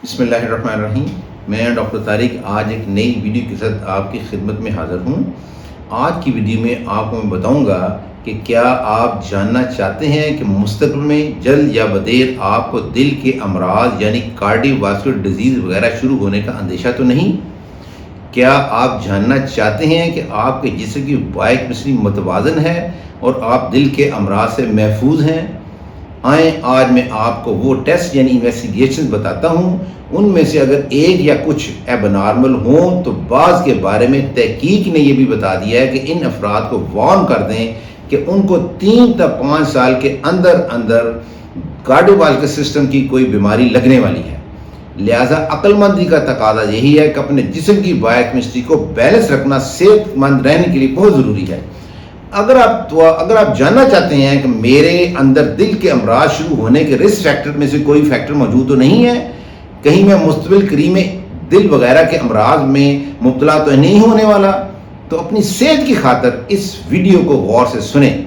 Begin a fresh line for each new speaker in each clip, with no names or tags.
بسم اللہ الرحمن الرحیم. میں ڈاکٹر طارق آج ایک نئی ویڈیو کے ساتھ آپ کی خدمت میں حاضر ہوں. آج کی ویڈیو میں آپ کو میں بتاؤں گا کہ کیا آپ جاننا چاہتے ہیں کہ مستقبل میں جلد یا بدیر آپ کو دل کے امراض یعنی کارڈیو واسکولر ڈیزیز وغیرہ شروع ہونے کا اندیشہ تو نہیں؟ کیا آپ جاننا چاہتے ہیں کہ آپ کے جسم کی بائیوکیمسٹری متوازن ہے اور آپ دل کے امراض سے محفوظ ہیں؟ آئیں آج میں آپ کو وہ ٹیسٹ یعنی انویسٹیگیشن بتاتا ہوں. ان میں سے اگر ایک یا کچھ ایب نارمل ہوں تو بعض کے بارے میں تحقیق نے یہ بھی بتا دیا ہے کہ ان افراد کو وارن کر دیں کہ ان کو 3 تا 5 سال کے اندر کارڈیوواسکولر سسٹم کی کوئی بیماری لگنے والی ہے. لہٰذا عقل مندی کا تقاضا یہی ہے کہ اپنے جسم کی بائیوکیمسٹری کو بیلنس رکھنا صحت مند رہنے کے لیے بہت ضروری ہے. اگر آپ جاننا چاہتے ہیں کہ میرے اندر دل کے امراض شروع ہونے کے رسک فیکٹر میں سے کوئی فیکٹر موجود تو نہیں ہے، کہیں میں مستقبل قریب میں دل وغیرہ کے امراض میں مبتلا تو نہیں ہونے والا، تو اپنی صحت کی خاطر اس ویڈیو کو غور سے سنیں.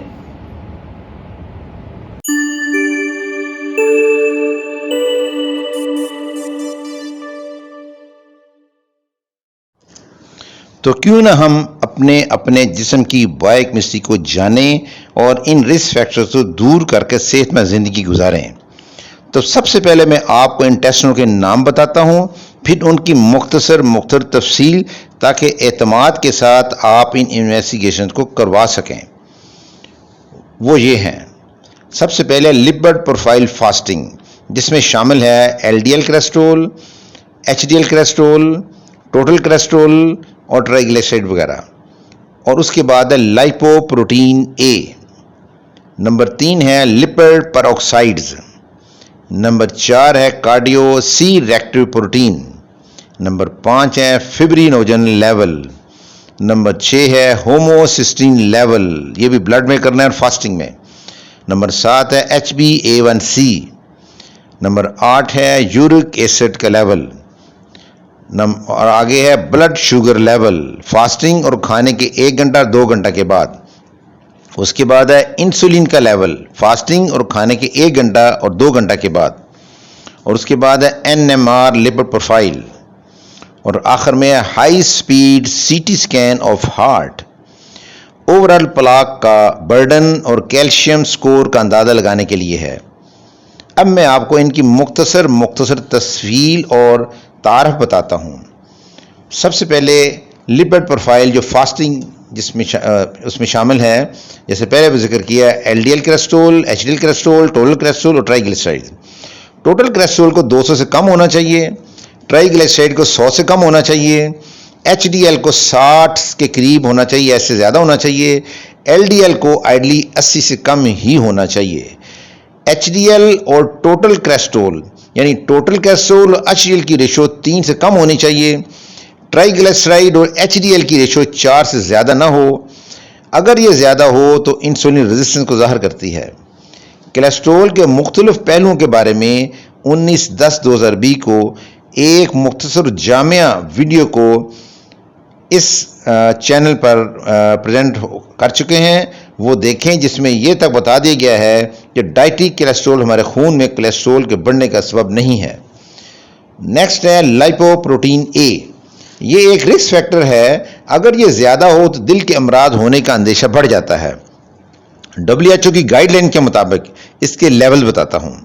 تو کیوں نہ ہم اپنے جسم کی بائیوکیمسٹری کو جانیں اور ان رسک فیکٹر کو دور کر کے صحت مند زندگی گزاریں. تو سب سے پہلے میں آپ کو ان ٹیسٹوں کے نام بتاتا ہوں، پھر ان کی مختصر تفصیل، تاکہ اعتماد کے ساتھ آپ ان انویسٹیگیشن کو کروا سکیں. وہ یہ ہیں: سب سے پہلے لپڈ پروفائل فاسٹنگ، جس میں شامل ہے L D L cholesterol, H D L cholesterol, total cholesterol اور ٹرائیگلیسرائڈ وغیرہ. اور اس کے بعد ہے لائپو پروٹین اے. نمبر 3 ہے لپڈ پیروکسائڈز. نمبر 4 ہے کارڈیو سی ریکٹیو پروٹین. نمبر 5 ہے فبرینوجن لیول. نمبر 6 ہے ہوموسسٹین لیول، یہ بھی بلڈ میں کرنا ہے اور فاسٹنگ میں. نمبر 7 ہے HbA1c. نمبر 8 ہے یورک ایسڈ کا لیول. اور آگے ہے بلڈ شوگر لیول، فاسٹنگ اور کھانے کے 1 گھنٹہ 2 گھنٹہ کے بعد. اس کے بعد ہے انسولین کا لیول، فاسٹنگ اور کھانے کے 1 گھنٹہ اور 2 گھنٹہ کے بعد. اور اس کے بعد ہے NMR لپڈ پروفائل. اور آخر میں ہے high speed CT scan of heart. Overall plaque کا برڈن اور کیلشیم سکور کا اندازہ لگانے کے لیے ہے. اب میں آپ کو ان کی مختصر تفصیل اور تعارف بتاتا ہوں. سب سے پہلے لپڈ پروفائل جو فاسٹنگ اس میں شامل ہے، جیسے پہلے بھی ذکر کیا، L D L cholesterol, H D L cholesterol, total cholesterol اور ٹرائیگلیسرائڈ. ٹوٹل کولیسٹرول کو 200 سے کم ہونا چاہیے، ٹرائیگلیسرائڈ کو 100 سے کم ہونا چاہیے، ایچ ڈی ایل کو 60 کے قریب ہونا چاہیے، ایسے زیادہ ہونا چاہیے. ایل ڈی ایل کو آئیڈلی 80 سے کم ہی ہونا چاہیے. ایچ ڈی ایل اور ٹوٹل کولیسٹرول یعنی ٹوٹل کولیسٹرول اور ایچ ڈی ایل کی ریشو 3 سے کم ہونی چاہیے. ٹرائیگلیسرائڈ اور ایچ ڈی ایل کی ریشو 4 سے زیادہ نہ ہو. اگر یہ زیادہ ہو تو انسولین ریزسٹنس کو ظاہر کرتی ہے. کولیسٹرول کے مختلف پہلوؤں کے بارے میں 19/10/2020 کو ایک مختصر جامع ویڈیو کو اس چینل پر پریزنٹ کر چکے ہیں، وہ دیکھیں، جس میں یہ تک بتا دیا گیا ہے کہ ڈائٹری کولیسٹرول ہمارے خون میں کولیسٹرول کے بڑھنے کا سبب نہیں ہے. نیکسٹ ہے لائپو پروٹین اے. یہ ایک رسک فیکٹر ہے، اگر یہ زیادہ ہو تو دل کے امراض ہونے کا اندیشہ بڑھ جاتا ہے. WHO کی گائیڈ لائن کے مطابق اس کے لیول بتاتا ہوں.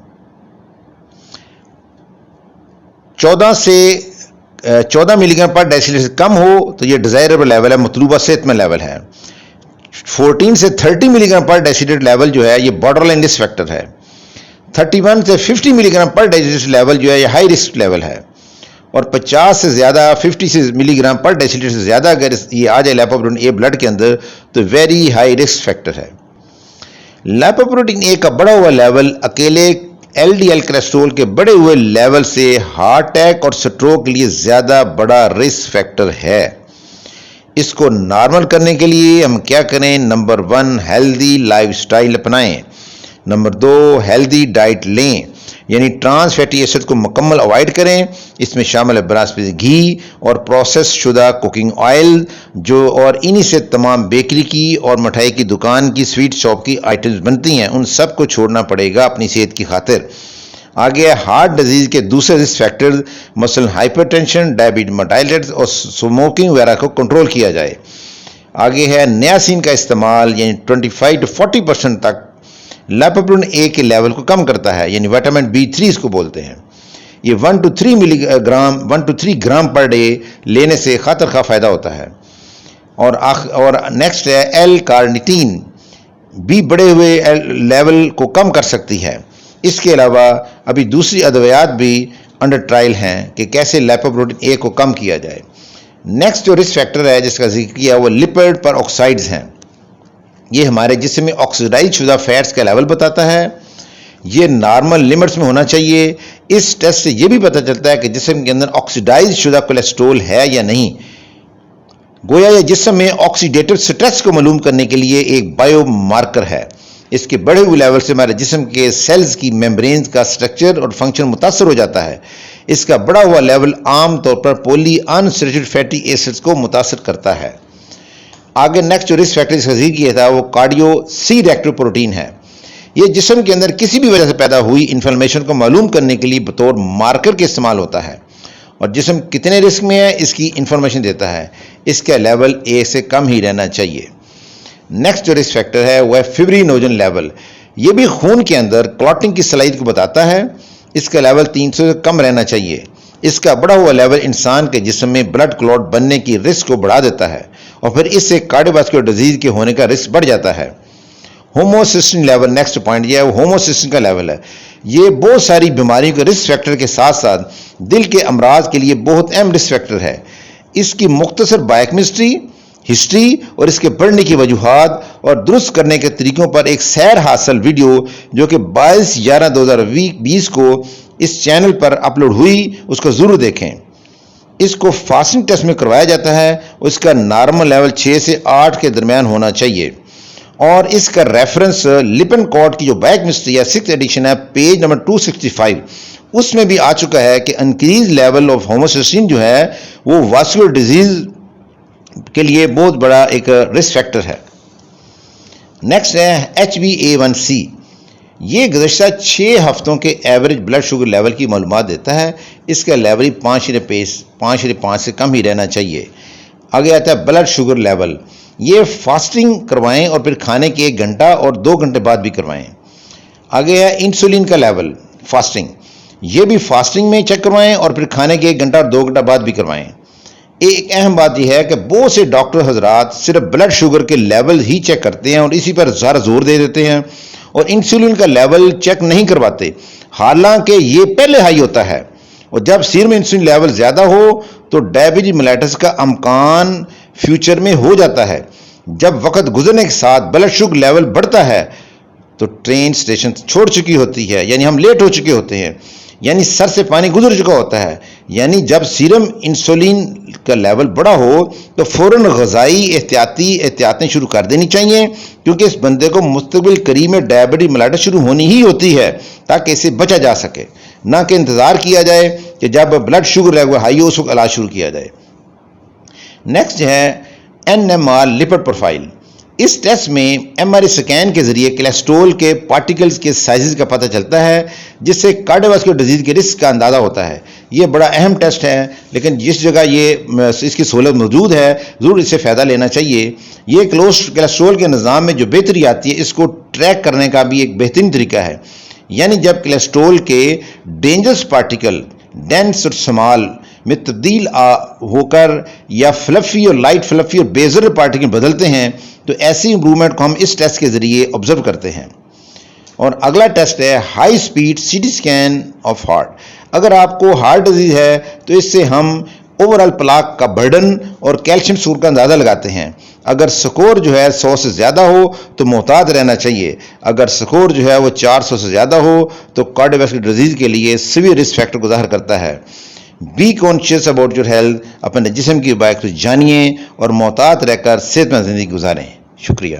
14 ملی گرام پر ڈیسیلیٹر سے کم ہو تو یہ ڈیزائربل لیول ہے، مطلوبہ صحت مند لیول ہے. 14 سے 30 ملی گرام پر ڈیسیلیٹر لیول جو ہے یہ بارڈر لائن رسک فیکٹر ہے. 31 سے 50 ملی گرام پر ڈیسیلیٹر لیول جو ہے یہ ہائی رسک لیول ہے. اور 50 سے زیادہ 50 ملی گرام پر ڈیسیلیٹر سے زیادہ اگر یہ آ جائے لائپوپروٹین اے بلڈ کے اندر تو ویری ہائی رسک فیکٹر ہے. لائپوپروٹین اے کا بڑا ہوا لیول اکیلے ایل ڈی ایل کولیسٹرول کے بڑے ہوئے لیول سے ہارٹ اٹیک اور سٹروک کے لیے زیادہ بڑا رسک فیکٹر ہے. اس کو نارمل کرنے کے لیے ہم کیا کریں؟ نمبر 1 ہیلدی لائف سٹائل اپنائیں. نمبر 2 ہیلدی ڈائٹ لیں، یعنی ٹرانس فیٹی ایسڈ کو مکمل اوائڈ کریں. اس میں شامل ہے بنسپتی گھی اور پروسیس شدہ کوکنگ آئل اور انہی سے تمام بیکری کی اور مٹھائی کی دکان کی سویٹ شاپ کی آئٹمز بنتی ہیں، ان سب کو چھوڑنا پڑے گا اپنی صحت کی خاطر. آگے ہے ہارٹ ڈیزیز کے دوسرے رسک فیکٹرز مثلا ہائپر ٹینشن، ڈائبٹیز میلائٹس اور سموکنگ وغیرہ کو کنٹرول کیا جائے۔ آگے ہے نیاسین کا استعمال، یعنی 25 to 40% تک لیپوپروٹین اے کے لیول کو کم کرتا ہے، یعنی وٹامن B3 اس کو بولتے ہیں۔ یہ 1 to 3 گرام پر ڈے لینے سے خاطر خواہ فائدہ ہوتا ہے۔ اور نیکسٹ ہے ایل کارنیٹین بھی بڑے ہوئے لیول کو کم کر سکتی ہے۔ اس کے علاوہ ابھی دوسری ادویات بھی انڈر ٹرائل ہیں کہ کیسے لیپوپروٹین اے کو کم کیا جائے۔ نیکسٹ جو رسک فیکٹر ہے جس کا ذکر کیا وہ لپڈ پر آکسائڈز ہیں۔ یہ ہمارے جسم میں آکسیڈائز شدہ فیٹس کا لیول بتاتا ہے۔ یہ نارمل لمٹس میں ہونا چاہیے۔ اس ٹیسٹ سے یہ بھی پتہ چلتا ہے کہ جسم کے اندر آکسیڈائز شدہ کولیسٹرول ہے یا نہیں۔ گویا یہ جسم میں آکسیڈیٹو سٹریس کو معلوم کرنے کے لیے ایک بائیو مارکر ہے۔ اس کے بڑے ہوئے لیول سے ہمارے جسم کے سیلز کی میمبرینز کا سٹرکچر اور فنکشن متاثر ہو جاتا ہے۔ اس کا بڑا ہوا لیول عام طور پر پولی انسیچوریٹڈ فیٹی ایسڈز کو متاثر کرتا ہے۔ آگے نیکسٹ جو رسک فیکٹر اس کا ذکر کیا تھا وہ کارڈیو سی ریکٹو پروٹین ہے۔ یہ جسم کے اندر کسی بھی وجہ سے پیدا ہوئی انفلمیشن کو معلوم کرنے کے لیے بطور مارکر کے استعمال ہوتا ہے اور جسم کتنے رسک میں ہے اس کی انفارمیشن دیتا ہے۔ اس کا لیول اے سے کم ہی رہنا چاہیے۔ نیکسٹ جو رسک فیکٹر ہے وہ ہے فبرینوجن لیول۔ یہ بھی خون کے اندر کلاٹنگ کی صلاحیت کو بتاتا ہے۔ اس کا لیول 300 سے کم رہنا چاہیے۔ اس کا بڑا ہوا لیول انسان کے جسم میں بلڈ کلوٹ بننے کی رسک کو بڑھا دیتا ہے اور پھر اس سے کارڈیوواسکولر ڈیزیز کے ہونے کا رسک بڑھ جاتا ہے۔ ہوموسسٹین لیول، نیکسٹ پوائنٹ یہ ہے وہ ہوموسسٹین کا لیول ہے۔ یہ بہت ساری بیماریوں کے رسک فیکٹر کے ساتھ ساتھ دل کے امراض کے لیے بہت اہم رسک فیکٹر ہے۔ اس کی مختصر بائیوکیمسٹری، ہسٹری اور اس کے بڑھنے کی وجوہات اور درست کرنے کے طریقوں پر ایک سیر حاصل ویڈیو جو کہ 22/11/2020 کو اس چینل پر اپلوڈ ہوئی اس کو ضرور دیکھیں۔ اس کو فاسٹنگ ٹیسٹ میں کروایا جاتا ہے۔ اس کا نارمل لیول 6 سے 8 کے درمیان ہونا چاہیے اور اس کا ریفرنس لپن کارڈ کی جو بائیوکیمسٹری ہے 6th ایڈیشن ہے، پیج نمبر 265، اس میں بھی آ چکا ہے کہ انکریز لیول آف ہوموسسٹین جو ہے وہ واسکولر ڈیزیز کے لیے بہت بڑا ایک رسک فیکٹر ہے۔ نیکسٹ ہے HbA1c۔ یہ گزشتہ 6 ہفتوں کے ایوریج بلڈ شوگر لیول کی معلومات دیتا ہے۔ اس کا لیول 5.5 سے کم ہی رہنا چاہیے۔ آگے آتا ہے بلڈ شوگر لیول۔ یہ فاسٹنگ کروائیں اور پھر کھانے کے 1 گھنٹہ اور 2 گھنٹے بعد بھی کروائیں۔ آگے ہے انسولین کا لیول، فاسٹنگ۔ یہ بھی فاسٹنگ میں چیک کروائیں اور پھر کھانے کے 1 گھنٹہ اور 2 گھنٹہ بعد بھی کروائیں۔ ایک اہم بات یہ ہے کہ بہت سے ڈاکٹر حضرات صرف بلڈ شوگر کے لیول ہی چیک کرتے ہیں اور اسی پر زیادہ زور دے دیتے ہیں اور انسولین کا لیول چیک نہیں کرواتے، حالانکہ یہ پہلے ہائی ہوتا ہے۔ اور جب سیرم انسولین لیول زیادہ ہو تو ڈائبٹیز میلائٹس کا امکان فیوچر میں ہو جاتا ہے۔ جب وقت گزرنے کے ساتھ بلڈ شوگر لیول بڑھتا ہے تو ٹرین اسٹیشن چھوڑ چکی ہوتی ہے، یعنی ہم لیٹ ہو چکے ہوتے ہیں، یعنی سر سے پانی گزر چکا ہوتا ہے۔ یعنی جب سیرم انسولین کا لیول بڑا ہو تو فوراً غذائی احتیاطیں شروع کر دینی چاہیے، کیونکہ اس بندے کو مستقبل قریب میں ڈائبٹیز میلائٹس شروع ہونی ہی ہوتی ہے تاکہ اسے بچا جا سکے، نہ کہ انتظار کیا جائے کہ جب بلڈ شوگر لیول ہائی ہو اس وقت علاج شروع کیا جائے۔ نیکسٹ ہے NMR لپڈ پروفائل۔ اس ٹیسٹ میں MRI اسکین کے ذریعے کولیسٹرول کے پارٹیکلز کے سائزز کا پتہ چلتا ہے، جس سے کارڈیوواسکولر ڈیزیز کے رسک کا اندازہ ہوتا ہے۔ یہ بڑا اہم ٹیسٹ ہے، لیکن جس جگہ اس کی سہولت موجود ہے ضرور اس سے فائدہ لینا چاہیے۔ یہ کولیسٹرول کے نظام میں جو بہتری آتی ہے اس کو ٹریک کرنے کا بھی ایک بہترین طریقہ ہے۔ یعنی جب کولیسٹرول کے ڈینجرس پارٹیکل ڈینس اور سمال میں تبدیل ہو کر یا فلفی اور لائٹ فلفی اور بیزر پارٹیکل بدلتے ہیں تو ایسی امپرومنٹ کو ہم اس ٹیسٹ کے ذریعے آبزرو کرتے ہیں۔ اور اگلا ٹیسٹ ہے high speed CT scan of heart. اگر آپ کو ہارٹ ڈیزیز ہے تو اس سے ہم اوور آل پلاک کا برڈن اور کیلشیم سکور کا اندازہ لگاتے ہیں۔ اگر سکور جو ہے 100 سے زیادہ ہو تو محتاط رہنا چاہیے۔ اگر سکور جو ہے وہ 400 سے زیادہ ہو تو کارڈیوواسکولر ڈیزیز کے لیے سیویئر رسک فیکٹر کو ظاہر کرتا ہے۔ Be conscious about your health, اپنے جسم کی بائیوکیمسٹری جانیے اور محتاط رہ کر صحت مند زندگی گزاریں۔ شکریہ۔